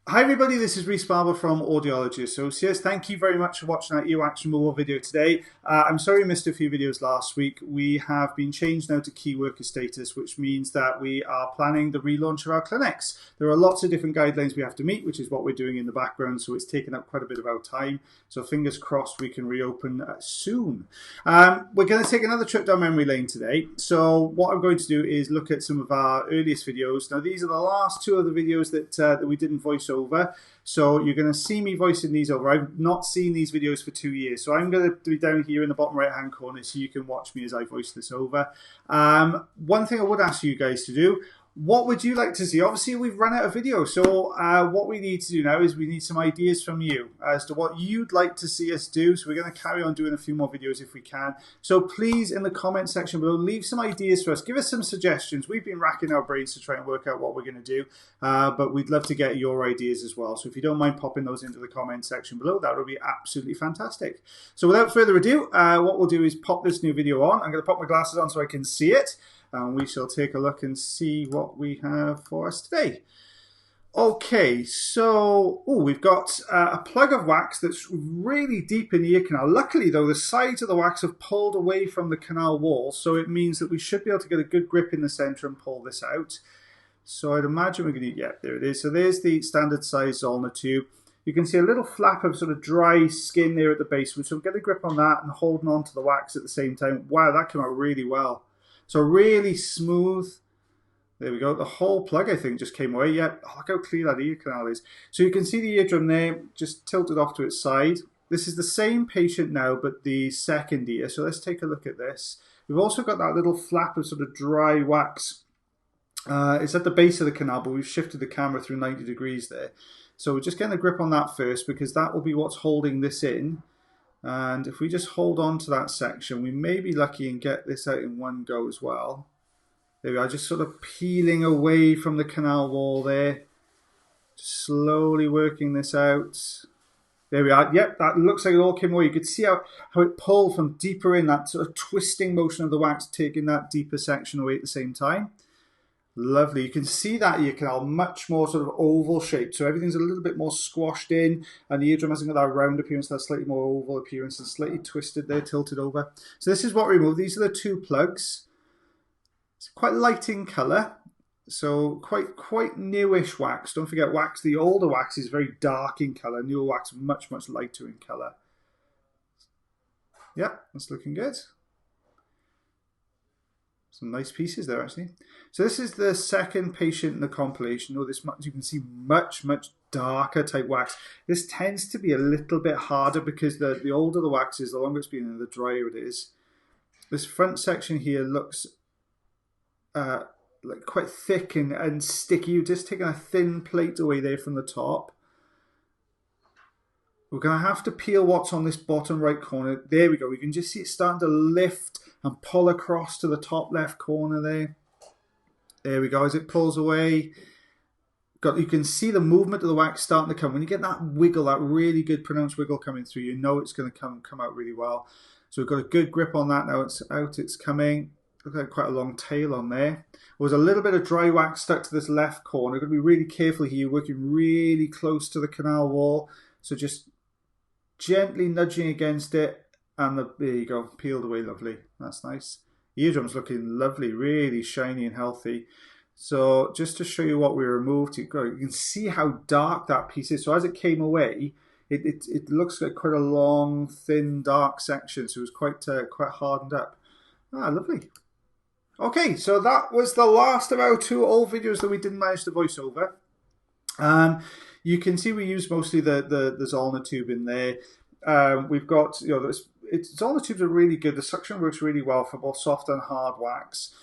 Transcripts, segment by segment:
Hi everybody, this is Rhys Barber from Audiology Associates. Thank you very much for watching our earwax removal video today. I'm sorry we missed a few videos last week. We have been changed now to key worker status, which means that we are planning the relaunch of our clinics. There are lots of different guidelines we have to meet, which is what we're doing in the background, so it's taken up quite a bit of our time. So fingers crossed we can reopen soon. We're going to take another trip down memory lane today. So what I'm going to do is look at some of our earliest videos. Now these are the last two of the videos that we didn't voice over. So you're going to see me voicing these over. I've not seen these videos for 2 years, so I'm going to be down here in the bottom right hand corner so you can watch me as I voice this over. One thing I would ask you guys to do, what would you like to see? Obviously we've run out of video, so what we need to do now is we need some ideas from you as to what you'd like to see us do. So we're going to carry on doing a few more videos if we can. So please, in the comment section below, leave some ideas for us. Give us some suggestions. We've been racking our brains to try and work out what we're going to do, but we'd love to get your ideas as well. So if you don't mind popping those into the comment section below, that would be absolutely fantastic. So without further ado, what we'll do is pop this new video on. I'm going to pop my glasses on so I can see it. And we shall take a look and see what we have for us today. Okay, so we've got a plug of wax that's really deep in the ear canal. Luckily, though, the sides of the wax have pulled away from the canal wall, so it means that we should be able to get a good grip in the center and pull this out. So I'd imagine we're going to, yeah, there it is. So there's the standard size Zollner tube. You can see a little flap of sort of dry skin there at the base, so we'll get a grip on that and holding on to the wax at the same time. Wow, that came out really well. So really smooth. There we go. The whole plug, I think, just came away. Yeah, oh, look how clear that ear canal is. So you can see the eardrum there, just tilted off to its side. This is the same patient now, but the second ear. So let's take a look at this. We've also got that little flap of sort of dry wax. It's at the base of the canal, but we've shifted the camera through 90 degrees there. So we're just getting a grip on that first, because that will be what's holding this in. And if we just hold on to that section, we may be lucky and get this out in one go as well. There we are, just sort of peeling away from the canal wall there. Just slowly working this out. There we are. Yep, that looks like it all came away. You could see how it pulled from deeper in, that sort of twisting motion of the wax, taking that deeper section away at the same time. Lovely. You can see that ear canal much more sort of oval shaped, so everything's a little bit more squashed in, and the eardrum hasn't got that round appearance, that slightly more oval appearance, and slightly twisted there, tilted over. So this is what we removed. These are the two plugs. It's quite light in colour, so quite newish wax. Don't forget, wax, the older wax is very dark in colour. Newer wax much lighter in colour. Yeah, that's looking good. Some nice pieces there, actually. So this is the second patient in the compilation. Oh, this much, you can see much darker type wax. This tends to be a little bit harder because the older the wax is, the longer it's been and the drier it is. This front section here looks like quite thick and sticky. You're just taking a thin plate away there from the top. We're going to have to peel what's on this bottom right corner. There we go. We can just see it starting to lift and pull across to the top left corner there. There we go. As it pulls away, you can see the movement of the wax starting to come. When you get that wiggle, that really good pronounced wiggle coming through, you know it's going to come out really well. So we've got a good grip on that now. It's out, it's coming. Looks like quite a long tail on there. There was a little bit of dry wax stuck to this left corner. You've got to be really careful here. You're working really close to the canal wall. So just gently nudging against it. And there you go, peeled away, lovely. That's nice. Eardrum's looking lovely, really shiny and healthy. So just to show you what we removed, you can see how dark that piece is. So as it came away, it looks like quite a long, thin, dark section. So it was quite hardened up. Ah, lovely. Okay, so that was the last of our two old videos that we didn't manage to voice over. You can see we used mostly the Zollner tube in there. We've got, Zollner tubes are really good. The suction works really well for both soft and hard wax.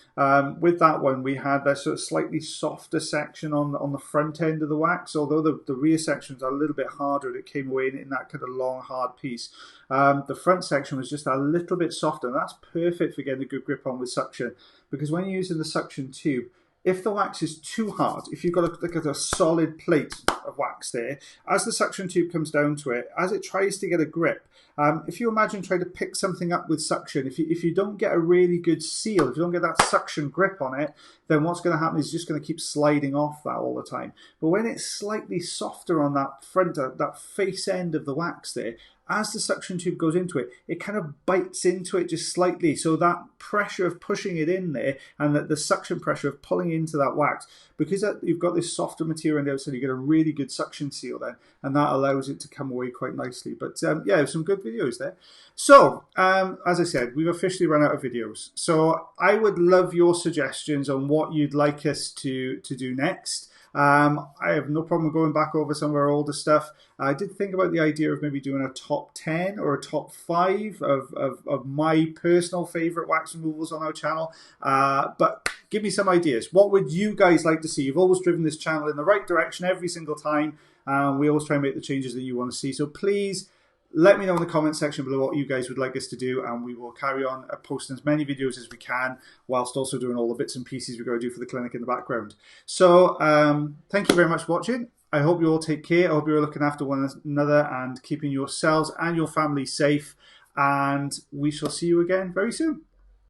With that one, we had that sort of slightly softer section on the front end of the wax, although the rear sections are a little bit harder. It came away in that kind of long, hard piece. The front section was just a little bit softer, and that's perfect for getting a good grip on with suction, because when you're using the suction tube, if the wax is too hard, if you've got a solid plate of wax there, as the suction tube comes down to it, as it tries to get a grip, if you imagine trying to pick something up with suction, if you don't get a really good seal, if you don't get that suction grip on it, then what's going to happen is it's just going to keep sliding off that all the time. But when it's slightly softer on that front, that face end of the wax there, as the suction tube goes into it, it kind of bites into it just slightly. So that pressure of pushing it in there and the suction pressure of pulling into that wax, because you've got this softer material on the outside, you get a really good suction seal then, and that allows it to come away quite nicely. But yeah, some good videos there. So, as I said, we've officially run out of videos. So I would love your suggestions on what you'd like us to do next. I have no problem going back over some of our older stuff. I did think about the idea of maybe doing a top 10 or a top 5 of my personal favourite wax removals on our channel. But give me some ideas. What would you guys like to see? You've always driven this channel in the right direction every single time. We always try and make the changes that you want to see. So please let me know in the comment section below what you guys would like us to do, and we will carry on posting as many videos as we can, whilst also doing all the bits and pieces we're going to do for the clinic in the background. So thank you very much for watching. I hope you all take care. I hope you're looking after one another and keeping yourselves and your family safe, and we shall see you again very soon.